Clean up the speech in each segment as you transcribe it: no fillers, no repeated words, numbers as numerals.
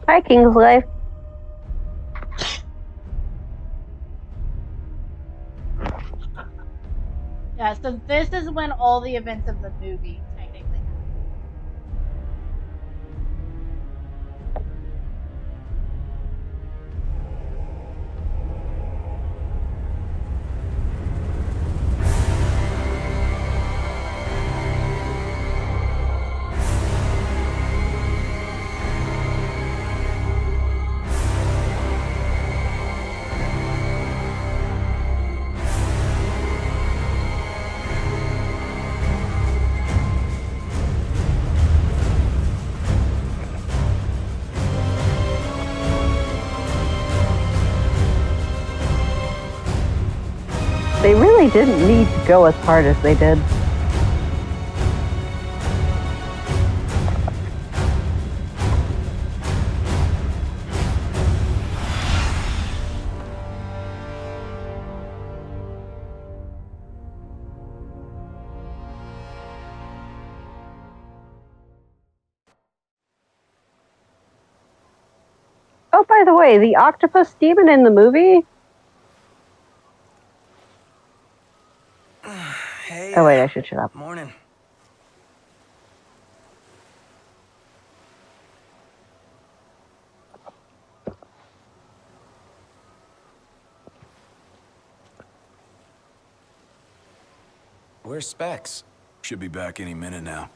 Hi, Kingsley. Yeah, so this is when all the events of the movie technically happen. They really didn't need to go as hard as they did. Oh, by the way, the octopus demon in the movie? Hey. Oh, wait, I should shut up. Morning. Where's Specs? Should be back any minute now.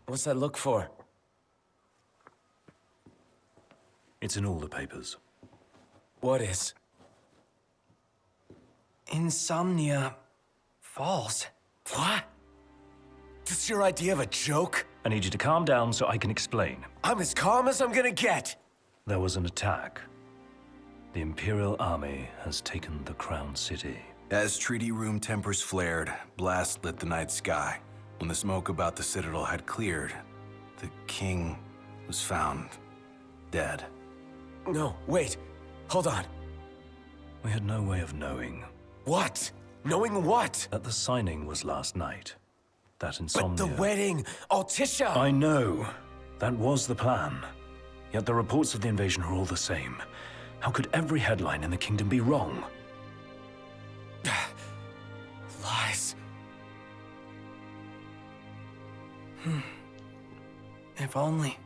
What's that look for? It's in all the papers. What is? Insomnia Falls. What? This your idea of a joke? I need you to calm down so I can explain. I'm as calm as I'm gonna get. There was an attack. The Imperial Army has taken the Crown City. As treaty room tempers flared, blast lit the night sky. When the smoke about the Citadel had cleared, the king was found dead. No, wait. Hold on. We had no way of knowing. What? Knowing what? That the signing was last night. That insomnia... But the wedding! Altisha! I know. That was the plan. Yet the reports of the invasion are all the same. How could every headline in the kingdom be wrong? Lies. If only.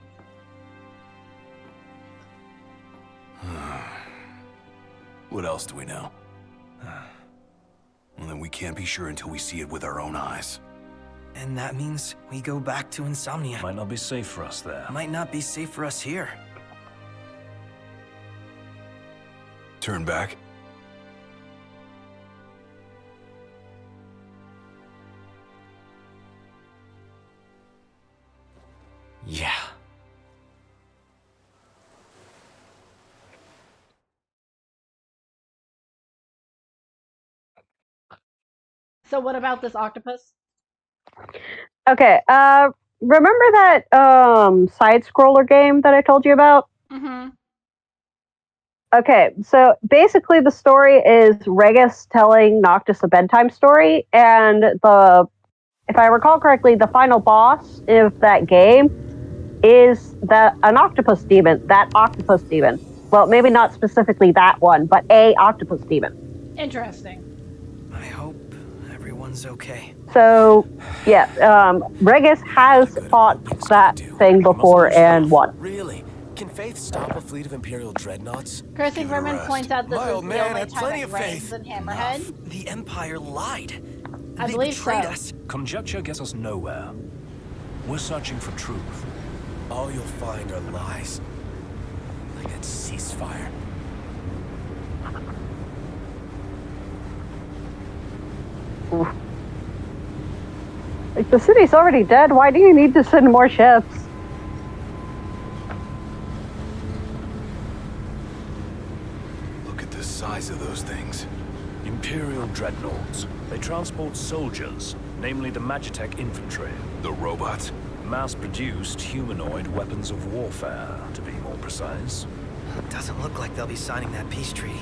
What else do we know? Well, then we can't be sure until we see it with our own eyes. And that means we go back to Insomnia. Might not be safe for us there. Might not be safe for us here. Turn back. Yeah. So what about this octopus? Okay, remember that side-scroller game that I told you about? Mm-hmm. Okay, so basically the story is Regis telling Noctis a bedtime story, and if I recall correctly, the final boss of that game is an octopus demon, that octopus demon. Well, maybe not specifically that one, but a octopus demon. Interesting. I hope everyone's okay. So, yeah, Regis has fought that thing before and won. Really? Can Faith stop a fleet of Imperial dreadnoughts? Kirsty Give it a Verman rest. points out this My is old the man only had time plenty it of rains faith. in Hammerhead. The Empire lied. I They believe betrayed so. us. Conjecture gets us nowhere. We're searching for truth. All you'll find are lies. Like that ceasefire. Like, the city's already dead, why do you need to send more ships? Look at the size of those things. Imperial dreadnoughts. They transport soldiers, namely the Magitech infantry. The robots. Mass-produced humanoid weapons of warfare, to be more precise. Doesn't look like they'll be signing that peace treaty.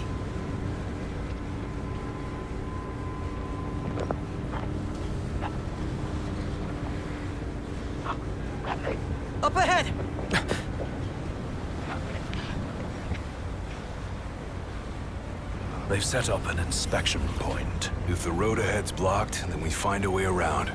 They've set up an inspection point. If the road ahead's blocked, then we find a way around.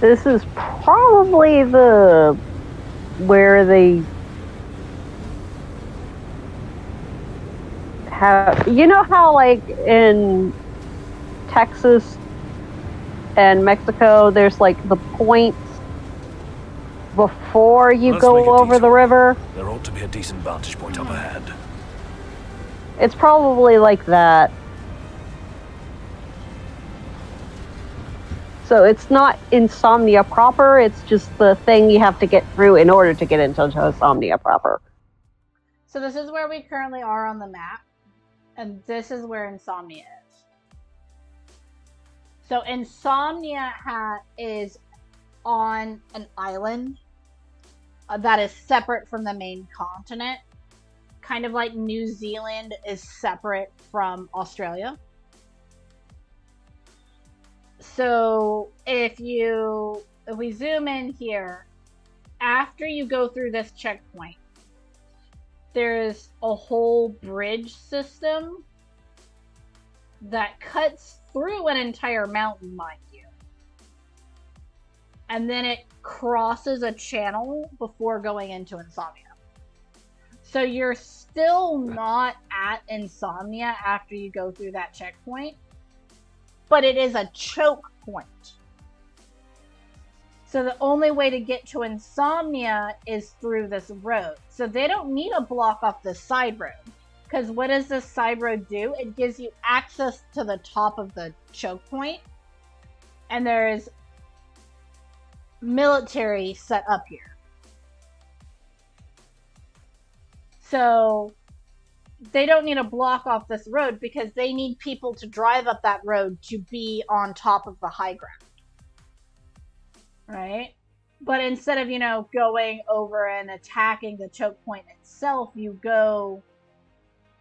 This is probably where they have, you know how like in Texas and Mexico, there's like the points before you Let's make go a over the detour. river. There ought to be a decent vantage point up ahead. It's probably like that. So it's not Insomnia proper, it's just the thing you have to get through in order to get into Insomnia proper. So this is where we currently are on the map, and this is where Insomnia is. So Insomnia is on an island that is separate from the main continent, kind of like New Zealand is separate from Australia. So if we zoom in here, after you go through this checkpoint, there's a whole bridge system that cuts through an entire mountain, mind you. And then it crosses a channel before going into Insomnia. So you're still not at Insomnia after you go through that checkpoint, but it is a choke point. So the only way to get to Insomnia is through this road. So they don't need to block off the side road. Because what does this side road do? It gives you access to the top of the choke point. And there's military set up here. So they don't need to block off this road because they need people to drive up that road to be on top of the high ground. Right? But instead of, going over and attacking the choke point itself, you go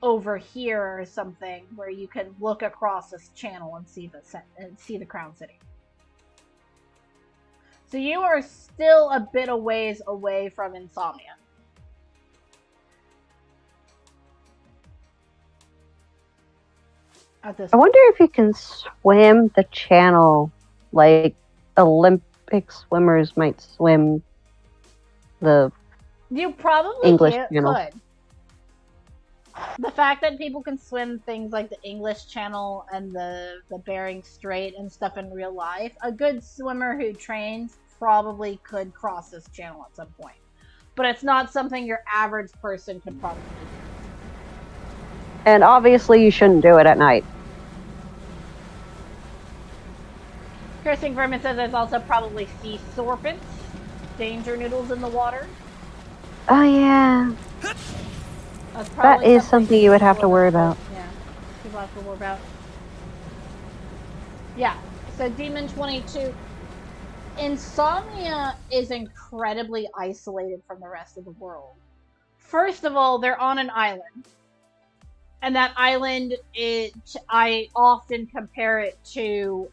over here or something where you can look across this channel and see the Crown City. So you are still a bit of ways away from Insomnia. I wonder if you can swim the channel like Olympic swimmers might swim the You probably English could. Channel. The fact that people can swim things like the English Channel and the Bering Strait and stuff in real life, a good swimmer who trains probably could cross this channel at some point. But it's not something your average person could probably do. And obviously you shouldn't do it at night. Cursing Vermin says there's also probably sea serpents, danger noodles in the water. Oh yeah. That's That is something you would have to worry about. Yeah, people have to worry about. Yeah, so Demon 22. Insomnia is incredibly isolated from the rest of the world. First of all, they're on an island. And that island, I often compare it to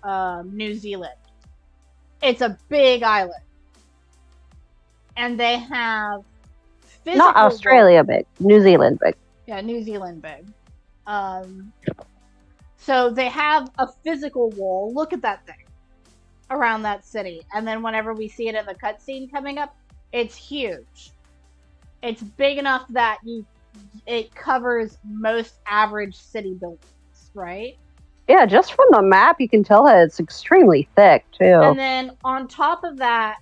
New Zealand. It's a big island. And they have physical... Not Australia big, New Zealand big. Yeah, New Zealand big. So they have a physical wall. Look at that thing. Around that city. And then whenever we see it in the cutscene coming up, it's huge. It's big enough that it covers most average city buildings, right? Yeah, just from the map you can tell that it's extremely thick too. And then on top of that,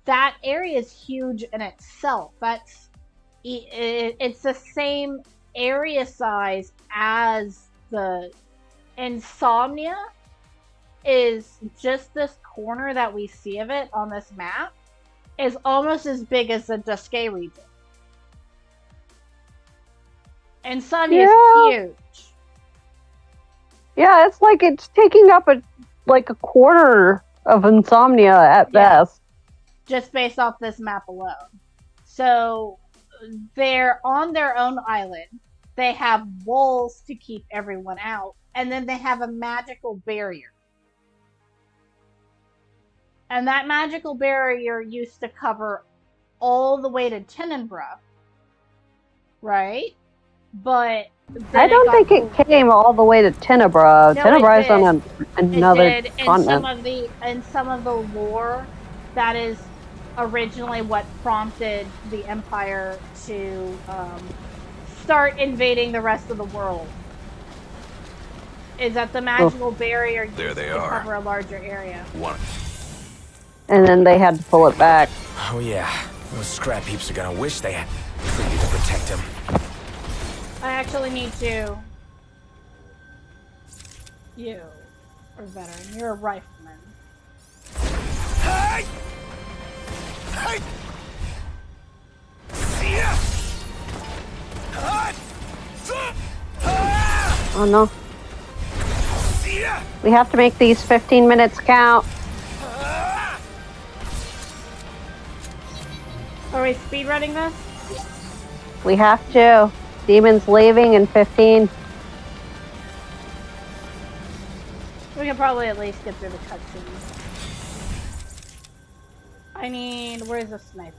that area is huge in itself. It's the same area size as the Insomnia is just this corner that we see of it on this map is almost as big as the Duscae region. Insomnia is huge. Yeah, it's like it's taking up a quarter of Insomnia at best. Just based off this map alone. So they're on their own island. they have walls to keep everyone out, and then they have a magical barrier. And that magical barrier used to cover all the way to Tenebrae, right? But I don't think it came all the way to Tenebrae. No, Tenebrae is on another it did. continent. In some of the lore, that is originally what prompted the Empire to start invading the rest of the world. Is that the magical barrier used There they to are. cover a larger area? And then they had to pull it back. Oh yeah, those scrap heaps are gonna wish they had you to protect him. I actually need to. You are veteran. You're a rifleman. Hey! Hey! Oh no. We have to make these 15 minutes count. Are we speedrunning this? We have to. Demon's leaving in 15. We can probably at least get through the cutscenes. I need... Where's the sniper?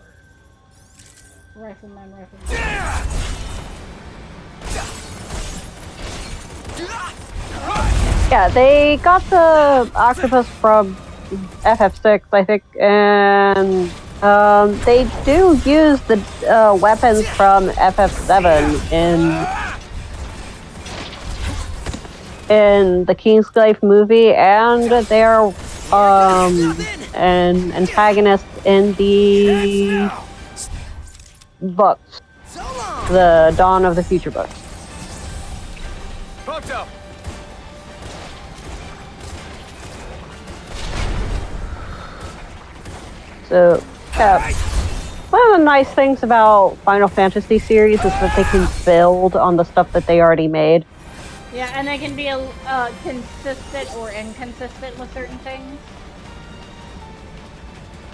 Rifleman. Yeah, they got the octopus from FF6, I think, and they do use the weapons from FF7 in the Kingsglaive movie, and they're an antagonist in the books, the Dawn of the Future books. Bumped up. So, yeah. One of the nice things about Final Fantasy series is that they can build on the stuff that they already made. Yeah, and they can be consistent or inconsistent with certain things.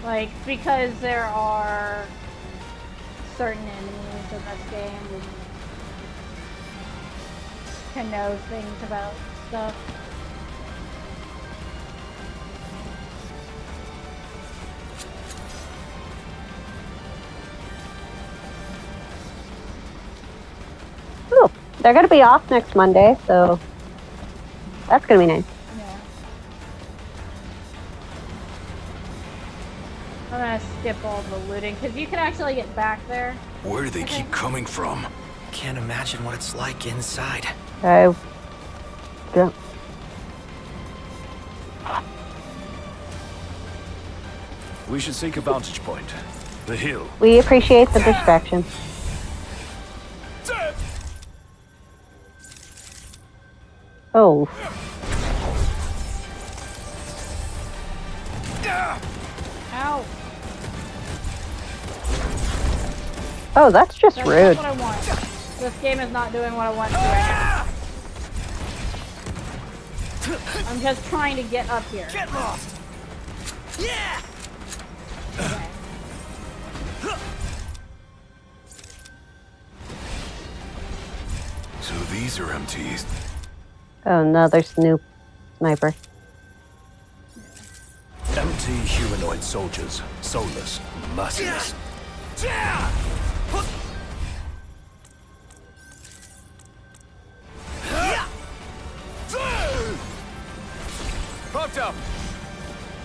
Like, because there are certain enemies in this game and can know things about stuff. Oh, they're going to be off next Monday, so that's going to be nice. Yeah. I'm gonna skip all the looting, because you can actually get back there. Where do they keep coming from? Can't imagine what it's like inside. Yeah. We should seek a vantage point. The hill. We appreciate the distraction. Oh. Ow! Oh, that's just That's rude. not what I want. This game is not doing what I want to right now. I'm just trying to get up here. Get lost. Yeah. Okay. So these are MTs. Oh no, there's new sniper. Empty humanoid soldiers. Soulless. Merciless. Bumped up.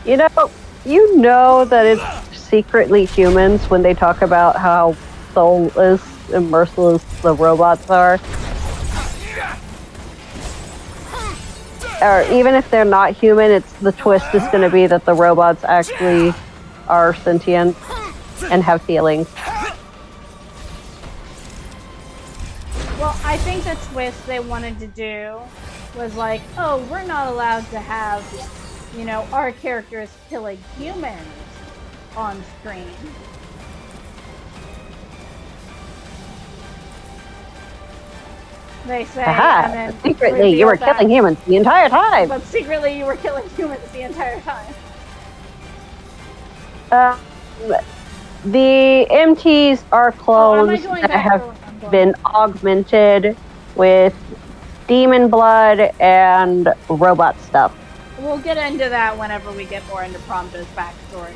You know that it's secretly humans when they talk about how soulless and merciless the robots are. Or even if they're not human, it's the twist is going to be that the robots actually are sentient and have feelings. Well, I think the twist they wanted to do was like, oh, we're not allowed to have, our characters killing humans on screen. They say, and then secretly you were killing humans the entire time. But secretly you were killing humans the entire time. The MTs are clones that have been augmented with demon blood and robot stuff. We'll get into that whenever we get more into Prompto's backstory.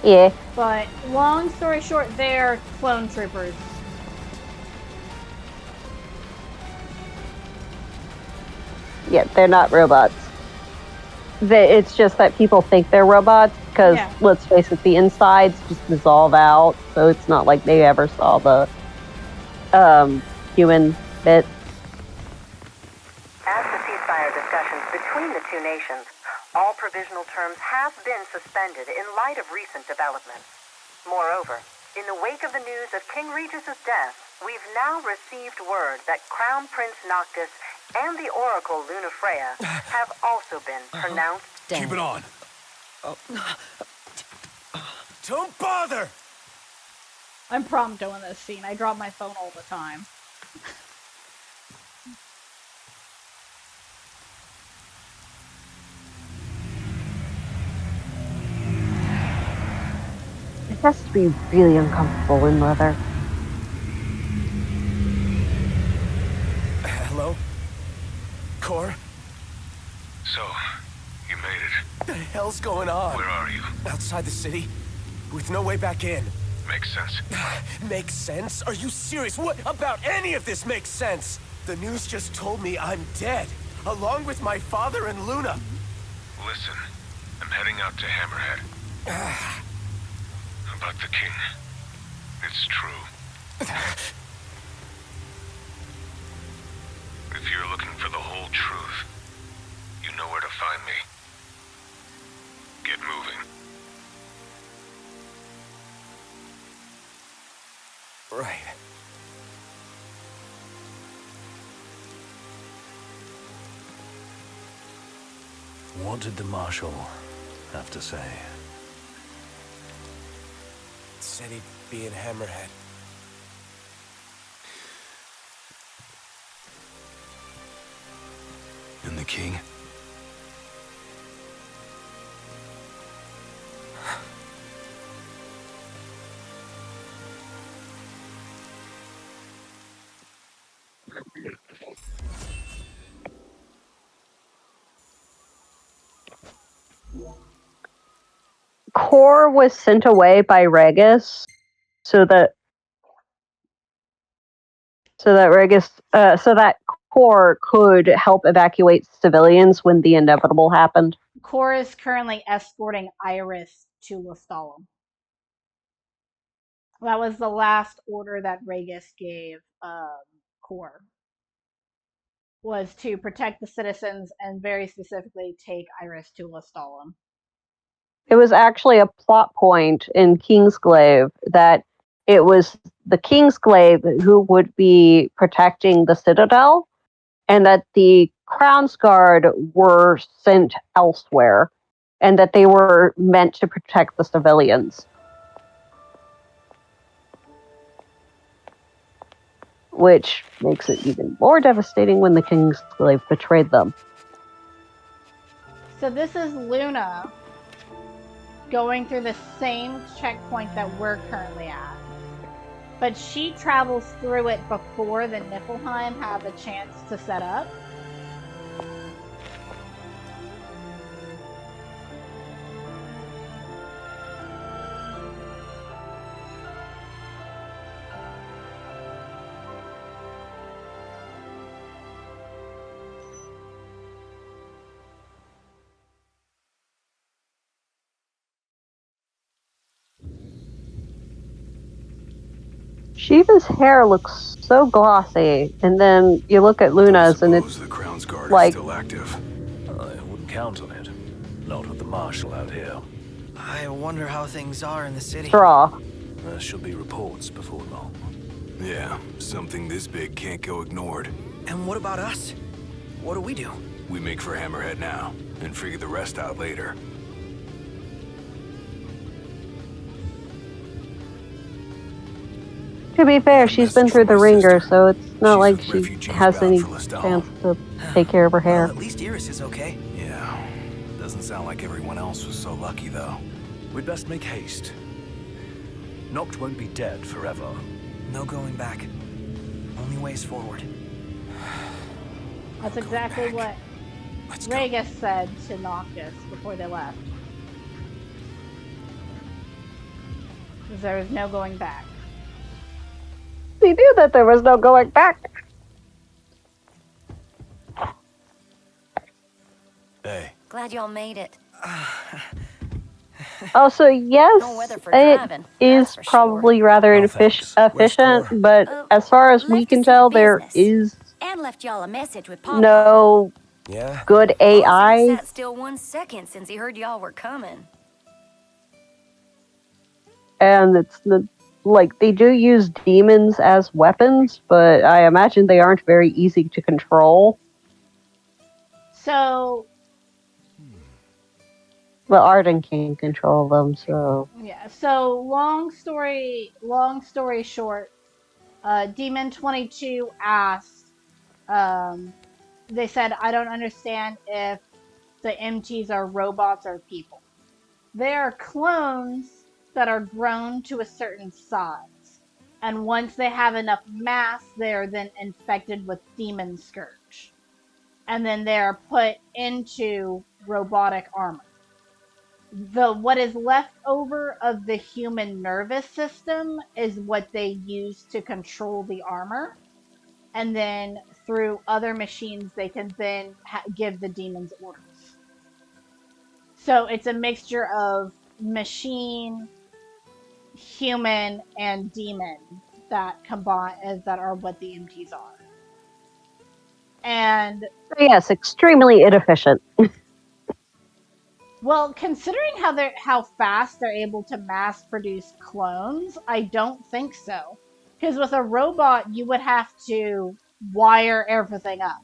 Yeah. But long story short, they're clone troopers. Yeah, they're not robots. It's just that people think they're robots because, let's face it, the insides just dissolve out, so it's not like they ever saw the human bit. As the ceasefire discussions between the two nations, all provisional terms have been suspended in light of recent developments. Moreover, in the wake of the news of King Regis's death, we've now received word that Crown Prince Noctis and the Oracle Lunafreya have also been pronounced dead. Keep it on. Don't bother! I'm Prompto in this scene. I drop my phone all the time. It has to be really uncomfortable in leather. Hello? Core? So, you made it. What the hell's going on? Where are you? Outside the city, with no way back in. Makes sense. Makes sense? Are you serious? What about any of this makes sense? The news just told me I'm dead, along with my father and Luna. Listen, I'm heading out to Hammerhead. About the king. It's true. If you're looking for the whole truth, you know where to find me. Get moving. Right. What did the Marshal have to say? Said he'd be in Hammerhead. And the king? Core was sent away by Regis so that Core could help evacuate civilians when the inevitable happened. Core is currently escorting Iris to Lestalem. That was the last order that Regis gave Core. Was to protect the citizens and very specifically take Iris to Lestalem. It was actually a plot point in Kingsglaive that it was the Kingsglaive who would be protecting the Citadel, and that the Crown's Guard were sent elsewhere, and that they were meant to protect the civilians. Which makes it even more devastating when the Kingsglaive betrayed them. So this is Luna going through the same checkpoint that we're currently at. But she travels through it before the Niflheim have a chance to set up. Shiva's hair looks so glossy, and then you look at Luna's and it's the Crown's Guard like, is still active. I wouldn't count on it. Not with the Marshal out here. I wonder how things are in the city. straw. There should be reports before long. Yeah, something this big can't go ignored. And what about us? What do we do? We make for Hammerhead now, and figure the rest out later. To be fair, she's been through the ringer, so it's not like she has any chance to take care of her hair. Well, at least Iris is okay. Yeah, doesn't sound like everyone else was so lucky, though. We'd best make haste. Noct won't be dead forever. No going back. Only ways forward. That's exactly what Let's go. Regis said to Noctis before they left. Because there was no going back. He knew that there was no going back. Hey. Glad y'all made it. Also, yes, No weather for it driving, is that's for probably sure. rather Oh, thanks. What efficient, for? but as far as we Left to can see the tell, there business. is And left y'all a message with Pawpaw. no Yeah? good Boss ain't AI. sat still 1 second since he heard y'all were coming. And like they do use demons as weapons, but I imagine they aren't very easy to control. So, But Arden can control them, so yeah. So, long story short, Demon 22 asked, they said, I don't understand if the MTs are robots or people. They are clones that are grown to a certain size. And once they have enough mass, they are then infected with Demon Scourge. And then they are put into robotic armor. What is left over of the human nervous system is what they use to control the armor, and then through other machines they can then give the demons orders. So it's a mixture of machine, human, and demon that combine that are what the MTs are. And yes, extremely inefficient. well, considering how fast they're able to mass produce clones, I don't think so. Because with a robot, you would have to wire everything up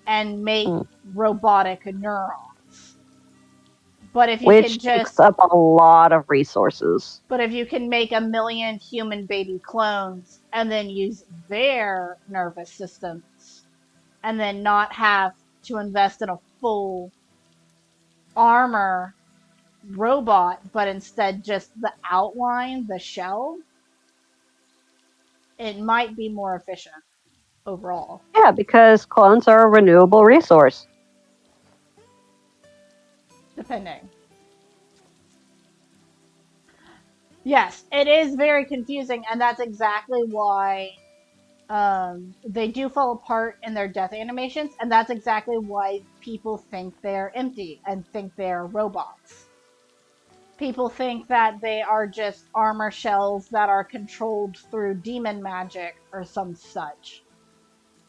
and make robotic neurons. But if you can Which takes just up a lot of resources. but if you can make 1,000,000 human baby clones and then use their nervous systems and then not have to invest in a full armor robot, but instead just the outline, the shell, it might be more efficient overall. Yeah, because clones are a renewable resource. Depending. Yes, it is very confusing, and that's exactly why they do fall apart in their death animations, and that's exactly why people think they're empty and think they're robots. People think that they are just armor shells that are controlled through demon magic or some such.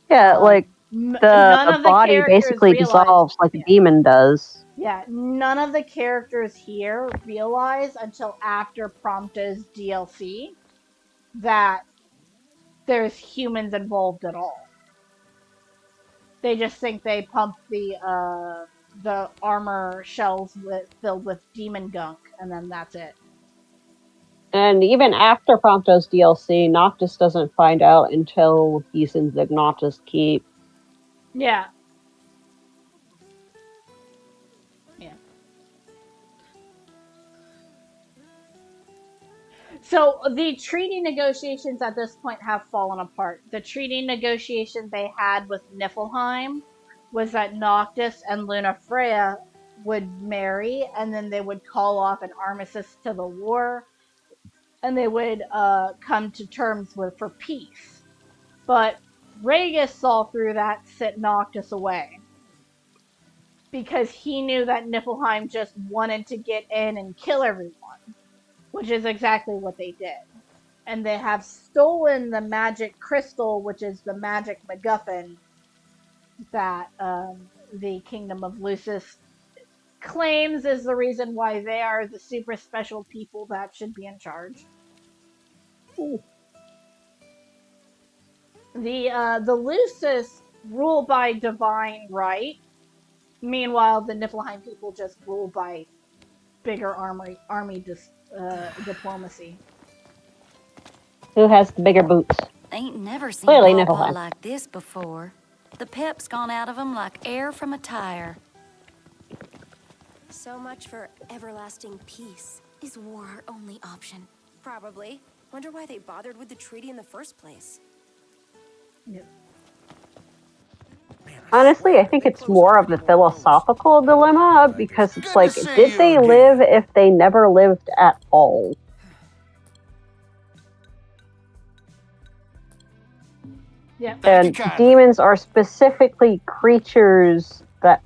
Yeah, like the None of the body characters basically realize. dissolves like a Yeah, demon does. yeah, none of the characters here realize until after Prompta's DLC that there's humans involved at all. They just think they pump the armor shells filled with demon gunk, and then that's it. And even after Prompto's DLC, Noctis doesn't find out until he's in the Noctis Keep. Yeah. Yeah. So the treaty negotiations at this point have fallen apart. The treaty negotiation they had with Niflheim was that Noctis and Luna Freya would marry, and then they would call off an armistice to the war, and they would come to terms with for peace. But Regis saw through that, sent Noctis away because he knew that Niflheim just wanted to get in and kill everyone, which is exactly what they did. And they have stolen the magic crystal, which is the magic MacGuffin that the Kingdom of Lucis claims is the reason why they are the super special people that should be in charge. Ooh. The Lucis rule by divine right. Meanwhile, the Niflheim people just rule by bigger army diplomacy. Who has the bigger boots? Ain't never seen Clearly, Pawpaw Niflheim. like this before. The pep's gone out of him like air from a tire. So much for everlasting peace. Is war our only option? Probably. Wonder why they bothered with the treaty in the first place. Yep. Honestly, I think it's more of a philosophical dilemma because it's Good like, to see did you they again. live if they never lived at all? Yeah. Thank you And kindly. demons are specifically creatures that,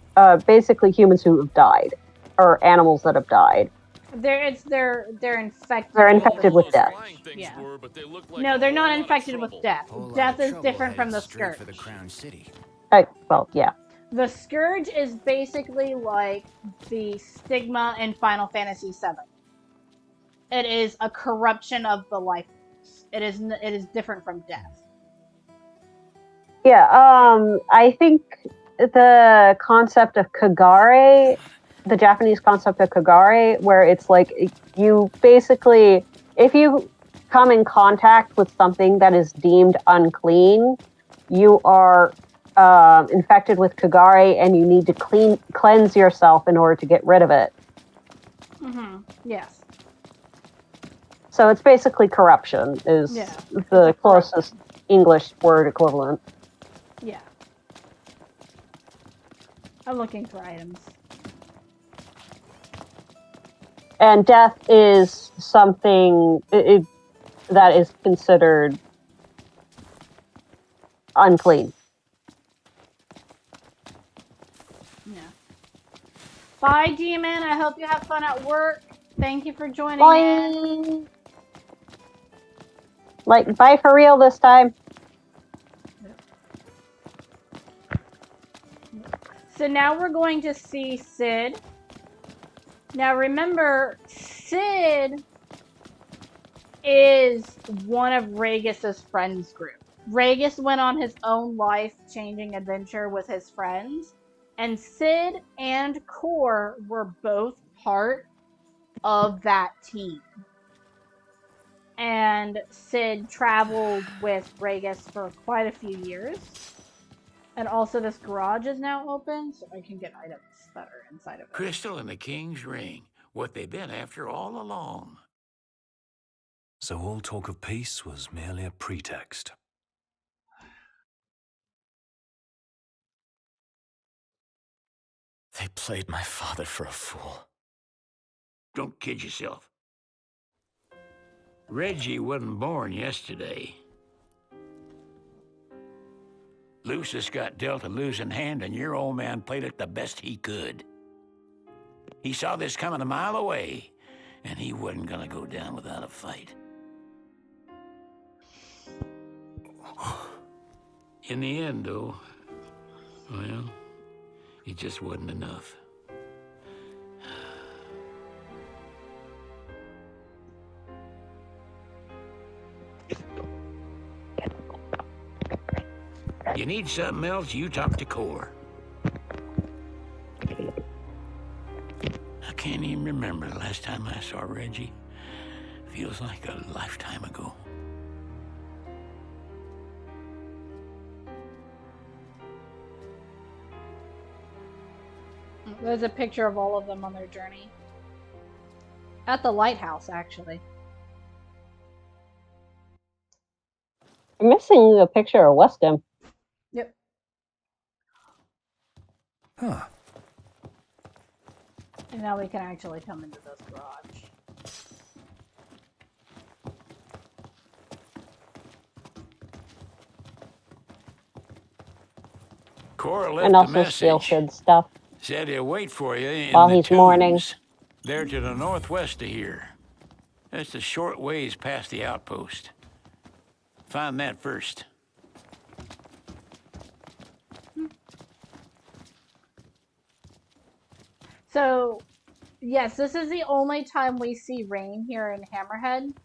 basically humans who have died, or animals that have died. They're infected. They're with infected the- with death. Yeah. But they look like No, a they're whole not lot of infected with trouble. death. Whole lot Death of is trouble different from headed the straight scourge. for the Crown City. Well, yeah. The scourge is basically like the stigma in Final Fantasy VII. It is a corruption of the life force. It is different from death. Yeah, I think the concept of Kagare, the Japanese concept of Kagare, where it's like you basically, if you come in contact with something that is deemed unclean, you are infected with Kagare and you need to cleanse yourself in order to get rid of it. Mm-hmm. Yes. So it's basically corruption is the closest English word equivalent. Yeah. I'm looking for items. And death is something that is considered unclean. Yeah. Bye, Demon. I hope you have fun at work. Thank you for joining in. Like, bye for real this time. So now we're going to see Sid. Now remember, Sid is one of Regis' friends group. Regis went on his own life-changing adventure with his friends, and Sid and Core were both part of that team. And Sid traveled with Regis for quite a few years. And also this garage is now open, so I can get items that are inside of it. Crystal and the King's Ring. What they've been after all along. So all talk of peace was merely a pretext. They played my father for a fool. Don't kid yourself. Reggie wasn't born yesterday. Lucius got dealt a losing hand, and your old man played it the best he could. He saw this coming a mile away, and he wasn't gonna go down without a fight. In the end, though, well, it just wasn't enough. You need something else, you talk to Core. I can't even remember the last time I saw Reggie. Feels like a lifetime ago. There's a picture of all of them on their journey. At the lighthouse, actually. I'm missing a picture of Weston. Yep. Huh. And now we can actually come into this garage. Cora left And a also steal message. Sid's stuff Said he'll wait for you in while the he's tombs. mourning. They're to the northwest of here. That's a short ways past the outpost. Find that first. So, yes, this is the only time we see rain here in Hammerhead.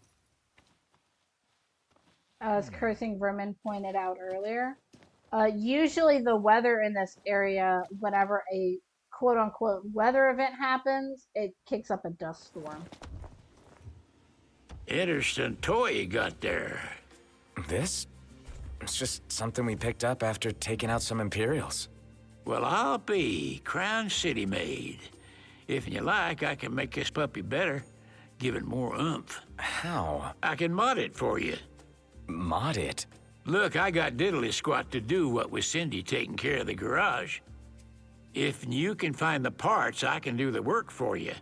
As Cursing Vermin pointed out earlier. Usually the weather in this area, whenever a quote-unquote weather event happens, it kicks up a dust storm. Interesting toy you got there. This? It's just something we picked up after taking out some Imperials. Well, I'll be Crown City made. If you like, I can make this puppy better. Give it more oomph. How? I can mod it for you. Mod it? Look, I got diddly squat to do what with Cindy taking care of the garage. If you can find the parts, I can do the work for you.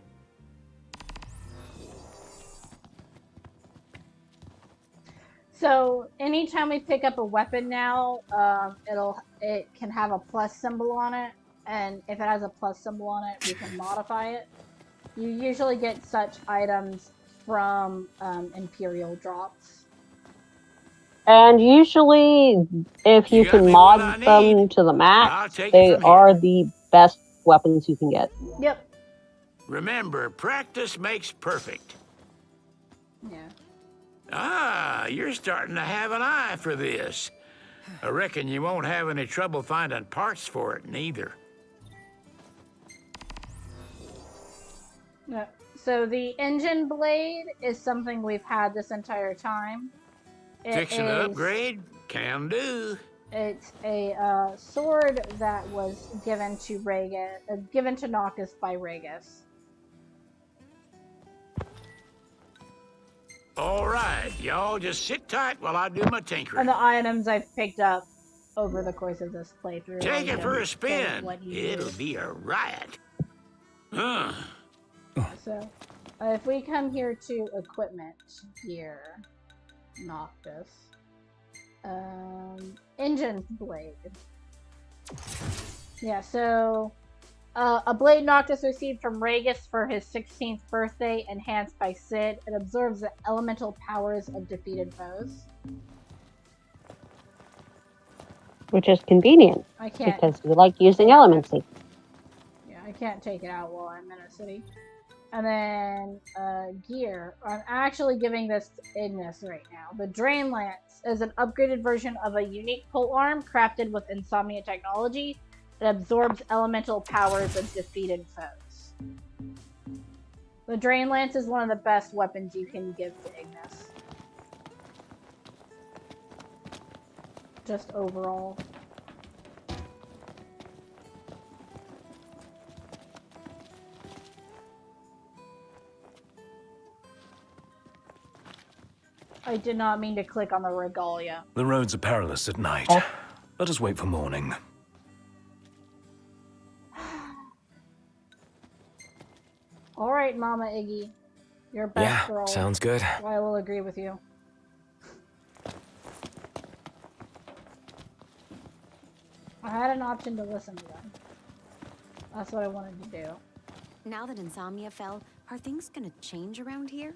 So anytime we pick up a weapon now, it can have a plus symbol on it, and if it has a plus symbol on it, we can modify it. You usually get such items from Imperial drops. And usually, if you got can me what I mod them need. to the I'll max, take it they from are here. the best weapons you can get. Yep. Remember, practice makes perfect. Yeah. Ah, you're starting to have an eye for this. I reckon you won't have any trouble finding parts for it, neither. No. So the engine blade is something we've had this entire time. Fixing to upgrade? Can do. It's a sword that was given to given to Noctis by Regis. All right, y'all just sit tight while I do my tinkering. And the items I've picked up over the course of this playthrough. Take it for a spin. It'll use. be a riot. So, if we come here to equipment gear, Noctis, engine blade. Yeah, so a blade Noctis received from Regis for his 16th birthday, enhanced by Sid. It absorbs the elemental powers of defeated foes. Which is convenient. I can't. Because we like using elemency. Yeah, I can't take it out while I'm in a city. And then gear. I'm actually giving this to Ignis right now. The Drain Lance is an upgraded version of a unique pole arm crafted with Insomnia technology. It absorbs elemental powers of defeated foes. The Drain Lance is one of the best weapons you can give to Ignis. Just overall. I did not mean to click on the regalia. The roads are perilous at night. Oh. Let us wait for morning. All right, Mama Iggy. You're best girl. Sounds good. So I will agree with you. I had an option to listen to them. That's what I wanted to do. Now that Insomnia fell, are things gonna change around here?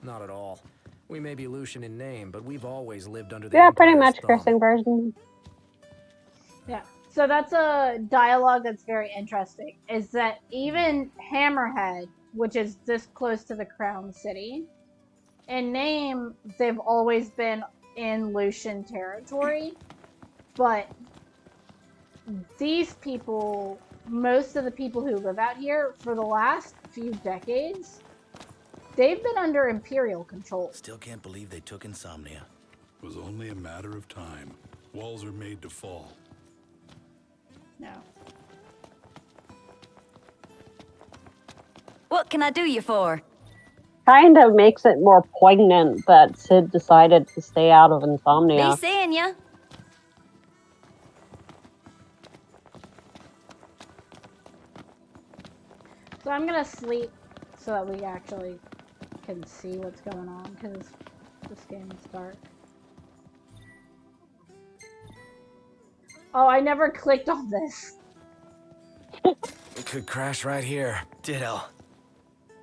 Not at all. We may be Lucian in name, but we've always lived under the Yeah, pretty Empire's much thumb. cursing version. Yeah. So that's a dialogue that's very interesting. Is that even Hammerhead, which is this close to the Crown City, in name they've always been in Lucian territory, but these people, most of the people who live out here for the last few decades, they've been under Imperial control. Still can't believe they took Insomnia. It was only a matter of time. Walls are made to fall. No. What can I do you for? Kind of makes it more poignant that Sid decided to stay out of Insomnia. Be seeing ya. So I'm gonna sleep so that we actually can see what's going on, because this game is dark. Oh, I never clicked on this. It could crash right here. Ditto.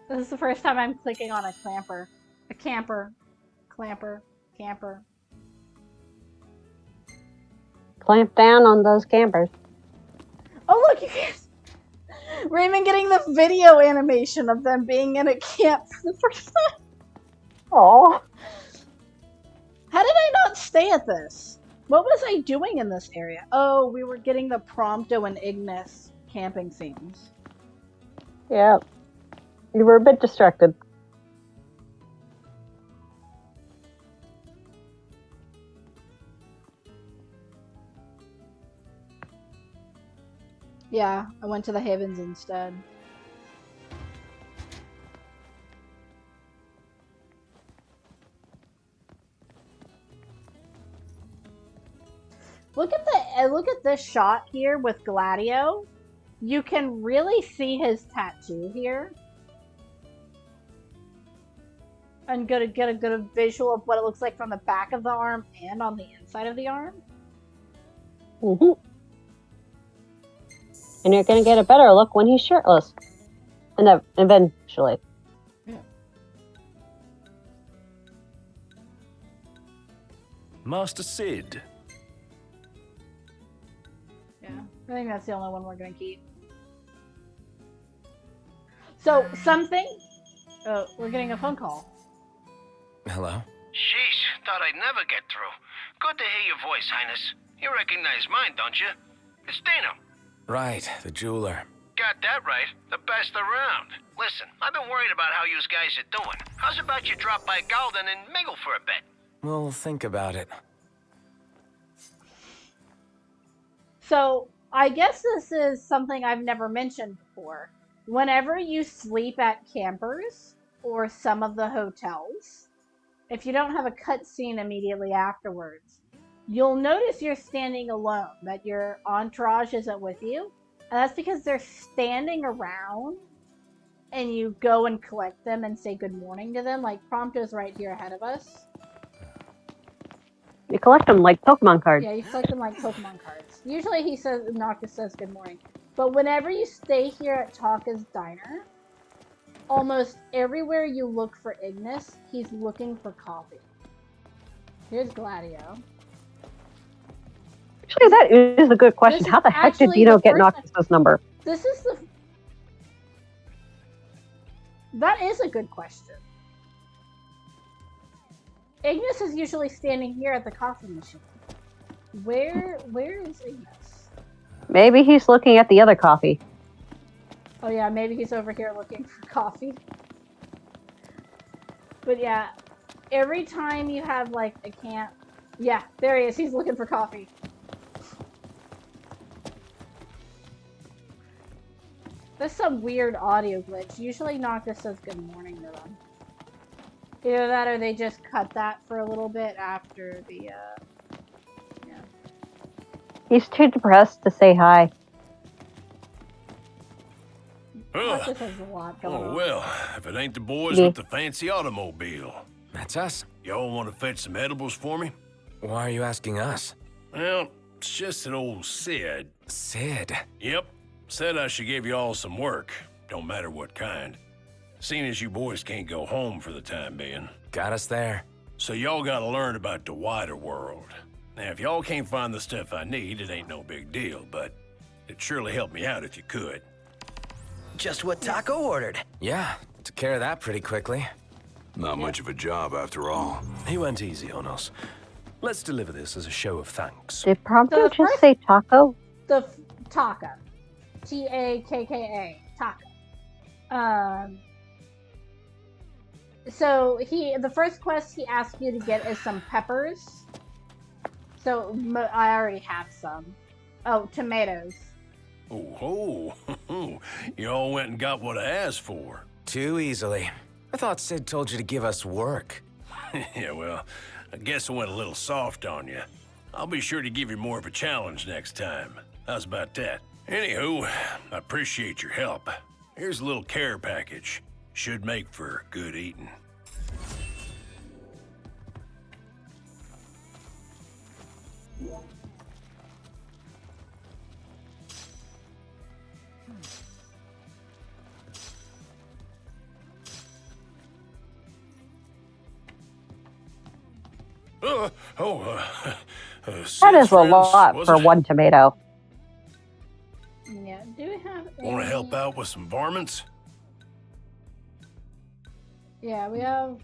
This is the first time I'm clicking on a clamper. A camper. Clamper. Camper. Clamp down on those campers. Oh, look, you guys! We're even getting the video animation of them being in a camp for the first time. Oh. How did I not stay at this? What was I doing in this area? Oh, we were getting the Prompto and Ignis camping scenes. Yep. You were a bit distracted. Yeah, I went to the Havens instead. look at this shot here with Gladio. You can really see his tattoo here. And get a good visual of what it looks like from the back of the arm and on the inside of the arm. Mm-hmm. And you're going to get a better look when he's shirtless. And eventually. Yeah. Master Sid. Yeah, I think that's the only one we're going to keep. So, something... Oh, we're getting a phone call. Hello? Sheesh, thought I'd never get through. Good to hear your voice, Highness. You recognize mine, don't you? It's Dino. Right, the jeweler. Got that right. The best around. Listen, I've been worried about how you guys are doing. How's about you drop by Galden and mingle for a bit? We'll think about it. So, I guess this is something I've never mentioned before. Whenever you sleep at campers or some of the hotels, if you don't have a cutscene immediately afterwards, you'll notice you're standing alone, that your entourage isn't with you. And that's because they're standing around and you go and collect them and say good morning to them. Like Prompto's right here ahead of us. You collect them like Pokemon cards. Yeah, you collect them like Pokemon cards. Usually Noctis says good morning. But whenever you stay here at Taka's Diner, almost everywhere you look for Ignis, he's looking for coffee. Here's Gladio. Actually, that is a good question. How the heck did Dino get Noctis's number? This is the... That is a good question. Ignis is usually standing here at the coffee machine. Where is Ignis? Maybe he's looking at the other coffee. Oh yeah, maybe he's over here looking for coffee. But yeah, every time you have like a camp... Yeah, there he is. He's looking for coffee. There's some weird audio glitch. Usually Noctis says good morning to them. Either that or they just cut that for a little bit after the, yeah. He's too depressed to say hi. Noctis has a lot going on. Well, if it ain't the boys with the fancy automobile. That's us. Y'all want to fetch some edibles for me? Why are you asking us? Well, it's just an old Sid. Sid? Yep. Said I should give you all some work. Don't matter what kind. Seeing as you boys can't go home for the time being. Got us there. So y'all gotta learn about the wider world. Now, if y'all can't find the stuff I need, it ain't no big deal, but it'd surely help me out if you could. Just what Taco ordered. Yeah, took care of that pretty quickly. Not much of a job after all. He went easy on us. Let's deliver this as a show of thanks. Did Prompto just say taco? The Taka. Takka. Taka. So the first quest he asked you to get is some peppers. So I already have some. Oh, tomatoes. Oh, you all went and got what I asked for. Too easily. I thought Sid told you to give us work. Yeah, well, I guess I went a little soft on you. I'll be sure to give you more of a challenge next time. How's about that? Anywho, I appreciate your help. Here's a little care package. Should make for good eating. That is a lot for one tomato. Yeah, do we have Want to help out with some varmints? Yeah, we have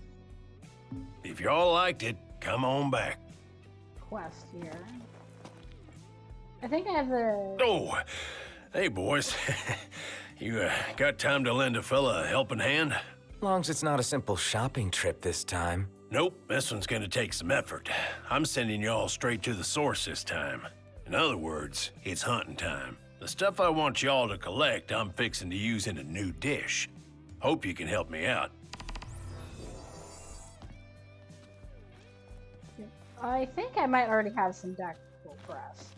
If y'all liked it, come on back. quest here. I think I have the... Oh, hey boys. You got time to lend a fella a helping hand? Long as it's not a simple shopping trip this time. Nope, this one's gonna take some effort. I'm sending y'all straight to the source this time. In other words, it's hunting time. The stuff I want y'all to collect, I'm fixing to use in a new dish. Hope you can help me out. I think I might already have some deck full pressed.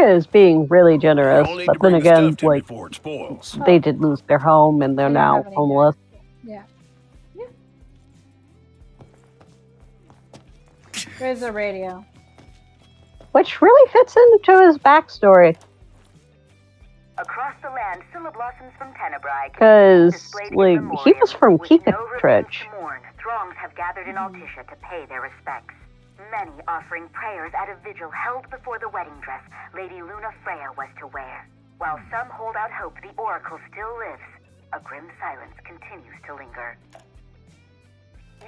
America is being really generous, Don't need but to then bring the again, stuff to me like, before it spoils. they did lose their home and they're We don't now have any homeless. Yeah. Yeah. Where's the radio? Which really fits into his backstory. Across the land, Scylla blossoms from Tenebrae. Because, like, he was from Keekatridge. Throngs have gathered in Altisha to pay their respects. Many offering prayers at a vigil held before the wedding dress Lady Luna Freya was to wear. While some hold out hope the Oracle still lives, a grim silence continues to linger.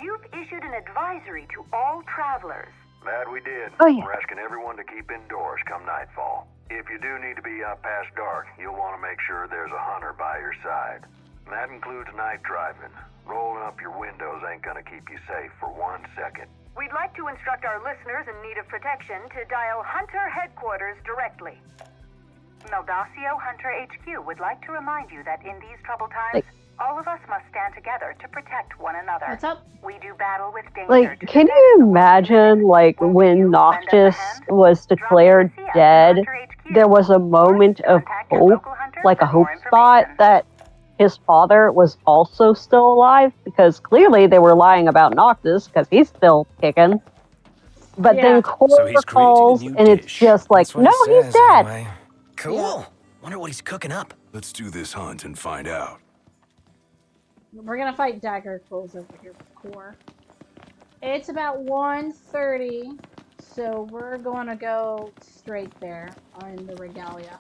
You've issued an advisory to all travelers. That we did. Oh, yeah. We're asking everyone to keep indoors come nightfall. If you do need to be up past dark, you'll want to make sure there's a hunter by your side. That includes night driving. Rolling up your windows ain't gonna keep you safe for 1 second. We'd like to instruct our listeners in need of protection to dial Hunter Headquarters directly. Meldacio Hunter HQ would like to remind you that in these troubled times, all of us must stand together to protect one another. What's up? We do battle with danger. Like, can you imagine, like, when Noctis was declared dead, there was a moment of hope, like a hope spot, that his father was also still alive? Because clearly they were lying about Noctis, because he's still kicking. But then Cora calls, and it's just like, no, he's dead! Anyway. Cool. Wonder what he's cooking up. Let's do this hunt and find out. We're gonna fight Dagger Clothes over here with Core. It's about 1:30, so we're gonna go straight there on the Regalia.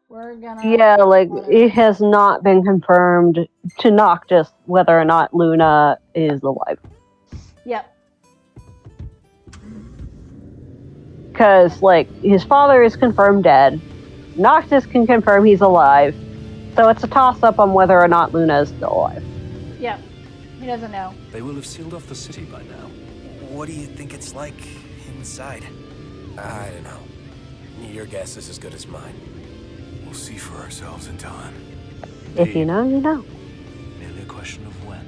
We're gonna... Yeah, like, it has not been confirmed to Noctis whether or not Luna is alive. Yep. Because, like, his father is confirmed dead. Noctis can confirm he's alive. So it's a toss-up on whether or not Luna is still alive. Yep. He doesn't know. They will have sealed off the city by now. What do you think it's like inside? I don't know. Your guess is as good as mine. We'll see for ourselves in time. If you know, you know. Merely a question of when.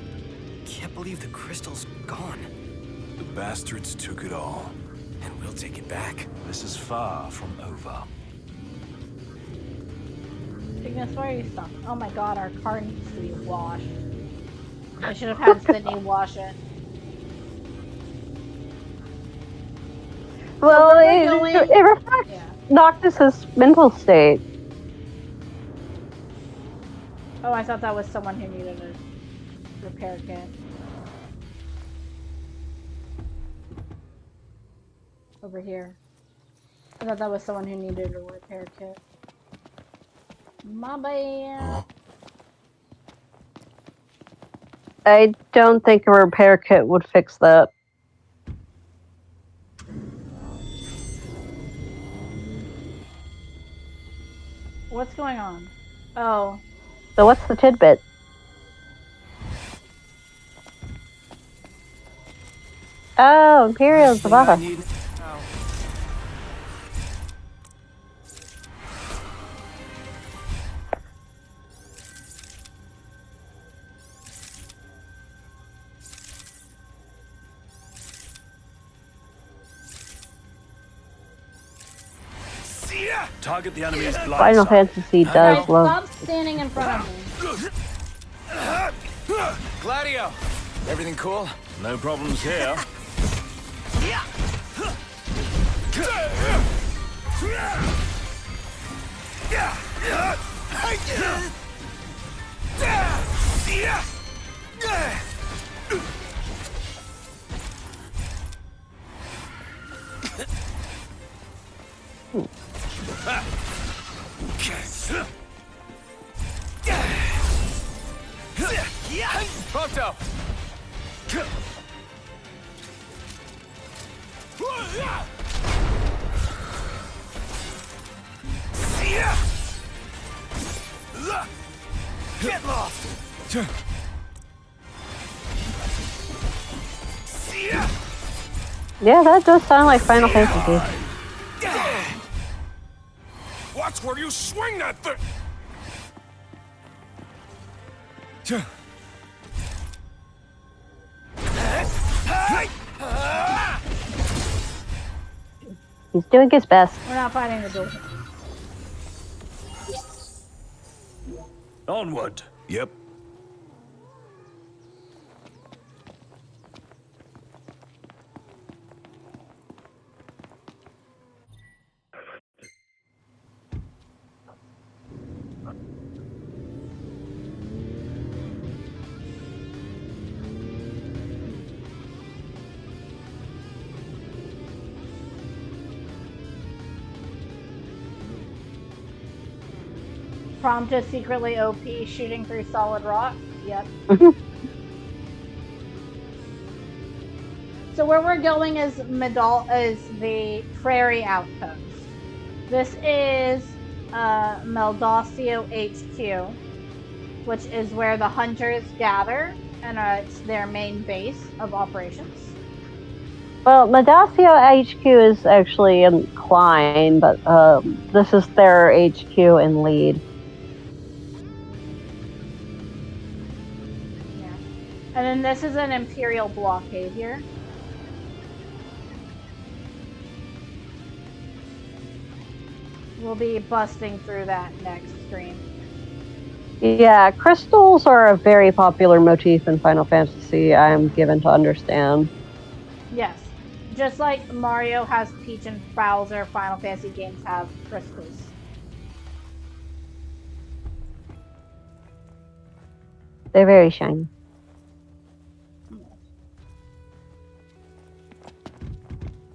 Can't believe the crystal's gone. The bastards took it all. And we'll take it back. This is far from over. Ignis, why are you stuck? Oh my god, our car needs to be washed. I should have had Sydney wash it. Well, it reflects Noctis's mental state. Oh, I thought that was someone who needed a repair kit. Over here. I thought that was someone who needed a repair kit. My bad. I don't think a repair kit would fix that. What's going on? Oh. So what's the tidbit? Oh, Imperial's above us. Target the enemy's blind Final side. Fantasy does love. Stop standing in front of me. Gladio! Everything cool? No problems here. Proto! Get lost! Yeah, that does sound like Final Fantasy. Watch where you swing that thing! He's doing his best. We're not fighting the duel. Onward. Yep. Prompta secretly OP shooting through solid rock. Yep. So where we're going is the Prairie Outpost. This is Meldacio HQ, which is where the hunters gather, and it's their main base of operations. Well, Meldacio HQ is actually in Klein, but this is their HQ in Lead. Yeah. And then this is an Imperial blockade here. We'll be busting through that next stream. Yeah, crystals are a very popular motif in Final Fantasy, I'm given to understand. Yes. Just like Mario has Peach and Bowser, Final Fantasy games have crystals. They're very shiny.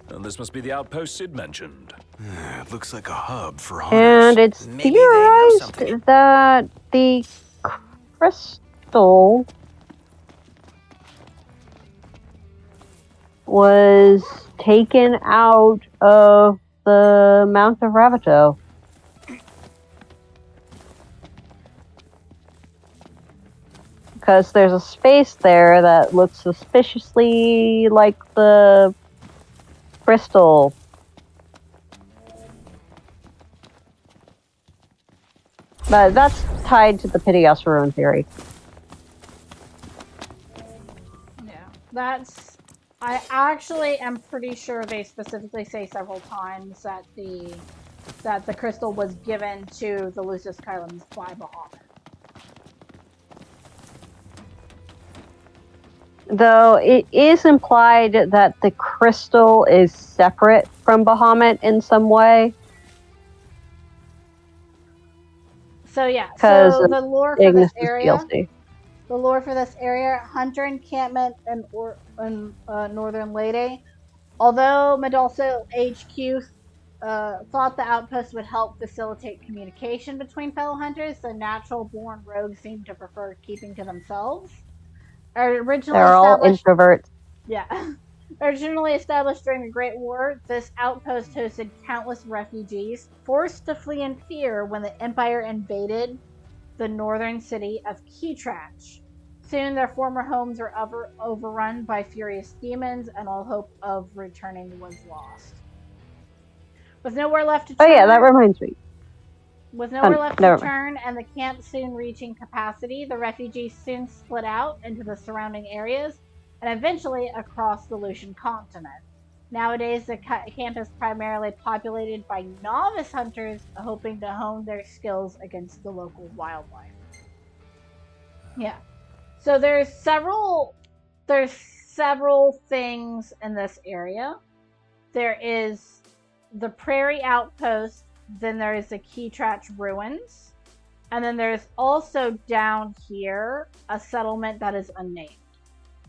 And this must be the outpost Sid mentioned. It looks like a hub for hunters. And it's theorized that the crystal was taken out of the Mount of Ravito. Because there's a space there that looks suspiciously like the crystal. But that's tied to the Piteous Ruin theory. Yeah, I actually am pretty sure they specifically say several times that the crystal was given to the Lucis Kylums by Bahamut. Though it is implied that the crystal is separate from Bahamut in some way. So yeah, so the lore for this area, DLC. the lore for this area, Hunter encampment in northern Leyte. Although Medalso HQ thought the outpost would help facilitate communication between fellow hunters, the natural-born rogues seem to prefer keeping to themselves. They're all introverts. Yeah. Originally established during the Great War, this outpost hosted countless refugees forced to flee in fear when the Empire invaded the northern city of Keytrach. Soon their former homes were overrun by furious demons, and all hope of returning was lost. With nowhere left to turn... Oh yeah, that reminds me. With nowhere left to turn and the camp soon reaching capacity, the refugees soon split out into the surrounding areas and eventually across the Lucian continent. Nowadays, the camp is primarily populated by novice hunters hoping to hone their skills against the local wildlife. Yeah. So there's several things in this area. There is the Prairie Outpost, then there is the Keytrach Ruins, and then there's also down here a settlement that is unnamed.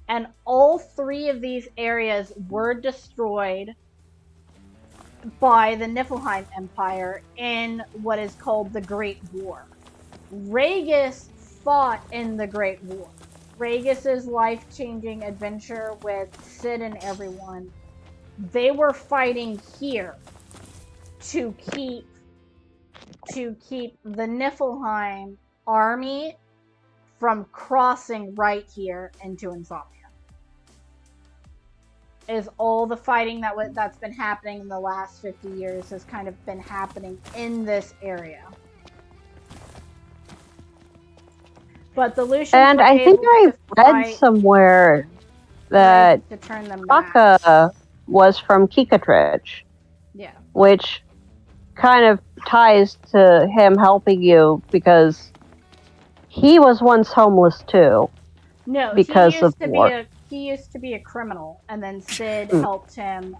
And all three of these areas were destroyed by the Niflheim Empire in what is called the Great War. Rhaegus fought in the Great War. Rhaegus's life-changing adventure with Cid and everyone, they were fighting here to keep the Niflheim army from crossing right here into Insomnia. Is all the fighting that's been happening in the last 50 years has kind of been happening in this area. But the Lucians and I think I read somewhere that to turn them Taka was from Kikatrich. Yeah. which kind of ties to him helping you because he was once homeless too. No, because of war. He used to be a criminal, and then Sid helped him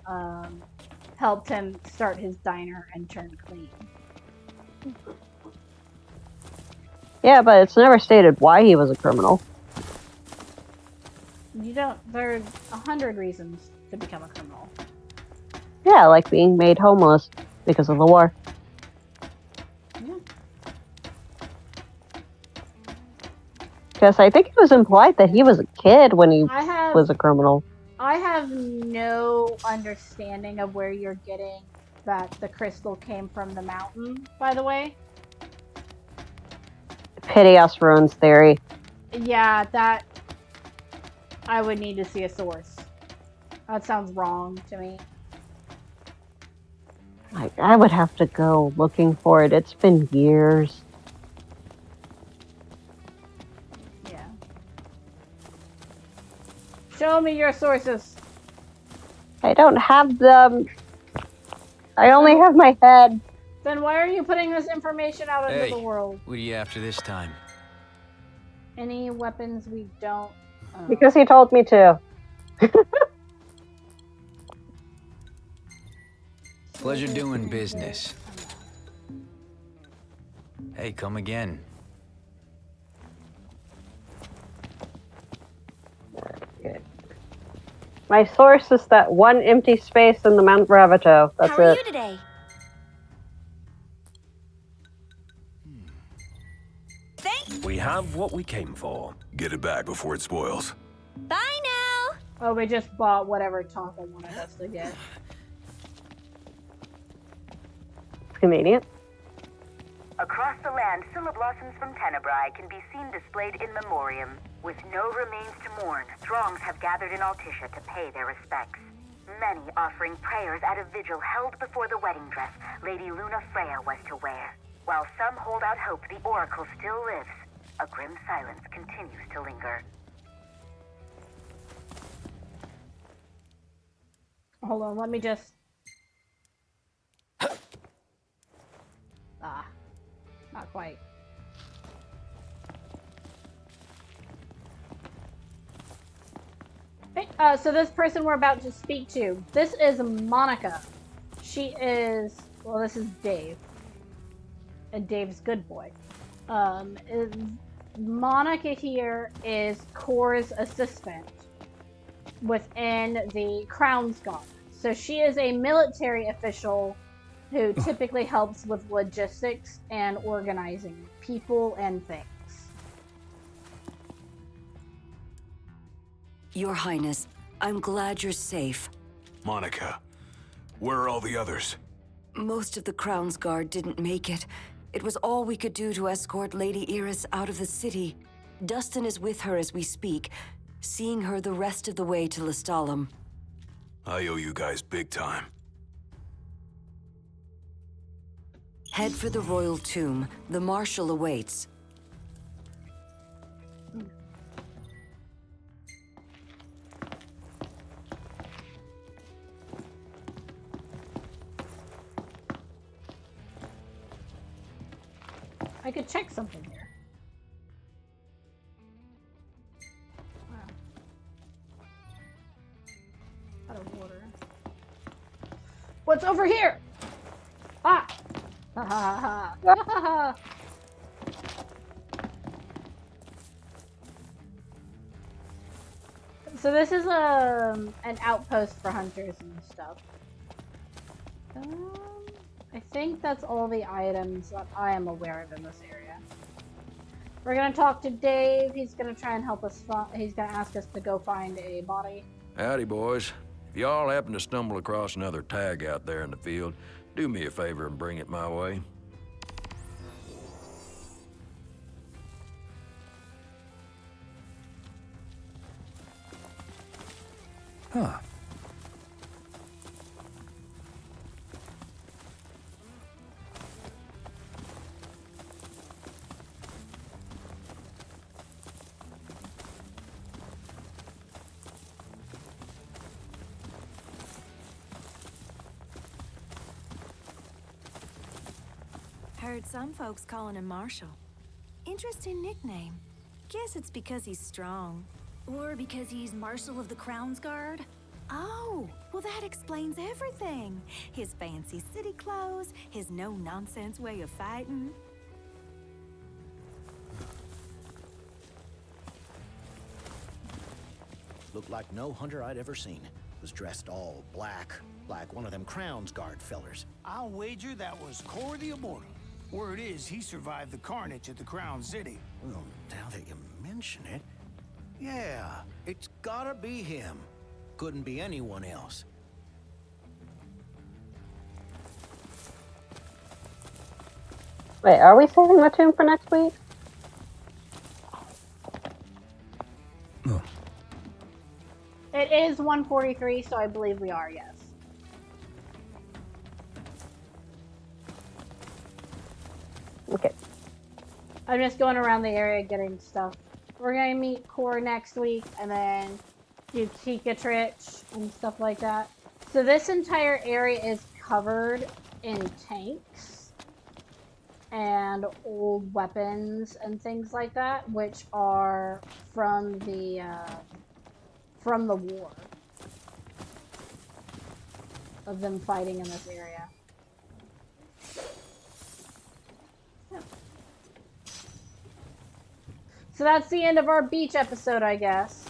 start his diner and turn clean. Yeah, but it's never stated why he was a criminal. There are 100 reasons to become a criminal. Yeah, like being made homeless because of the war. Yeah. Because I think it was implied that he was a kid when he was a criminal. I have no understanding of where you're getting that the crystal came from the mountain, by the way. Piteous Ruins theory. Yeah, that... I would need to see a source. That sounds wrong to me. I would have to go looking for it. It's been years. Yeah. Show me your sources. I don't have them. I only have my head. Then why are you putting this information out into the world? What are you after this time? Any weapons we don't... Because he told me to. Pleasure doing business. Hey, come again. My source is that one empty space in the Mount Bravito. That's How are it. you today? We have what we came for. Get it back before it spoils. Bye now. Oh, we just bought whatever Tonka wanted us to get. It's convenient. Across the land, blossoms from Tenebrae can be seen displayed in memoriam. With no remains to mourn, throngs have gathered in Altissia to pay their respects. Many offering prayers at a vigil held before the wedding dress Lady Luna Freya was to wear. While some hold out hope the Oracle still lives, a grim silence continues to linger. Hold on, let me just... Not quite. Hey, so this person we're about to speak to, this is Monica. She is... Well, this is Dave. And Dave's good boy. Monica here is Core's assistant within the Crown's Guard. So she is a military official who typically helps with logistics and organizing people and things. Your Highness, I'm glad you're safe. Monica, where are all the others? Most of the Crown's Guard didn't make it. It was all we could do to escort Lady Iris out of the city. Dustin is with her as we speak, seeing her the rest of the way to Lestalem. I owe you guys big time. Head for the royal tomb. The Marshal awaits. I could check something here. Wow. Out of water. What's over here? Ah! Ha ha ha ha! So this is an outpost for hunters and stuff. I think that's all the items that I am aware of in this area. We're gonna talk to Dave. He's gonna try and help us. He's gonna ask us to go find a body. Howdy, boys. If y'all happen to stumble across another tag out there in the field, do me a favor and bring it my way. Huh. heard some folks calling him Marshall. Interesting nickname. Guess it's because he's strong. Or because he's Marshal of the Crown's Guard? Oh, well that explains everything. His fancy city clothes, his no-nonsense way of fighting. Looked like no hunter I'd ever seen. Was dressed all black, like one of them Crown's Guard fellers. I'll wager that was Cor the Immortal. Word is he survived the carnage at the Crown City. Well, now that you mention it, yeah, it's gotta be him. Couldn't be anyone else. Wait, are we saving the tomb for next week? It is 1:43, so I believe we are, yes. Okay. I'm just going around the area getting stuff. We're going to meet Core next week and then do Teekatrich and stuff like that. So this entire area is covered in tanks and old weapons and things like that, which are from the war of them fighting in this area. Yeah. So that's the end of our beach episode, I guess.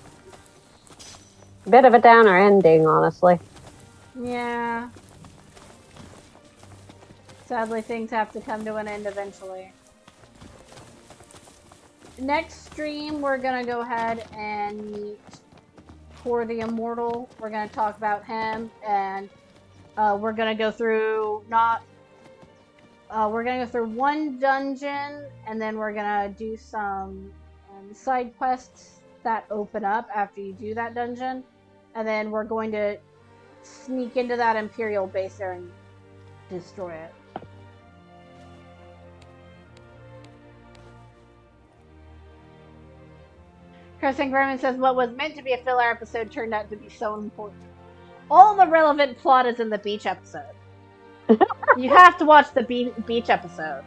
Bit of a downer ending, honestly. Yeah. Sadly, things have to come to an end eventually. Next stream, we're gonna go ahead and meet Cor the Immortal. We're gonna talk about him, and we're gonna go through we're gonna go through one dungeon, and then we're gonna do some side quests that open up after you do that dungeon, and then we're going to sneak into that Imperial base there and destroy it. Cursing Vermin says, what was meant to be a filler episode turned out to be so important. All the relevant plot is in the beach episode. You have to watch the beach episode.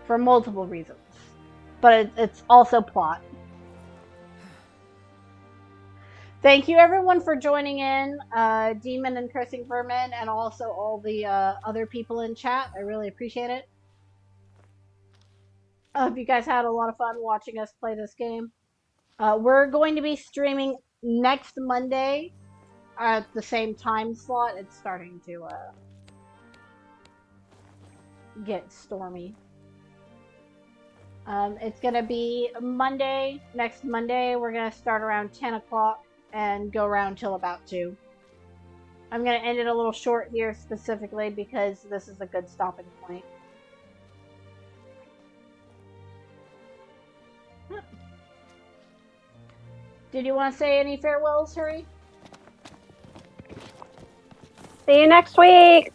For multiple reasons. But it's also plot. Thank you everyone for joining in. Demon and Cursing Vermin, and also all the other people in chat. I really appreciate it. I hope you guys had a lot of fun watching us play this game. We're going to be streaming next Monday at the same time slot. It's starting to get stormy. It's going to be Monday. Next Monday, we're going to start around 10 o'clock and go around till about 2. I'm going to end it a little short here specifically because this is a good stopping point. Did you want to say any farewells, Hurry? See you next week!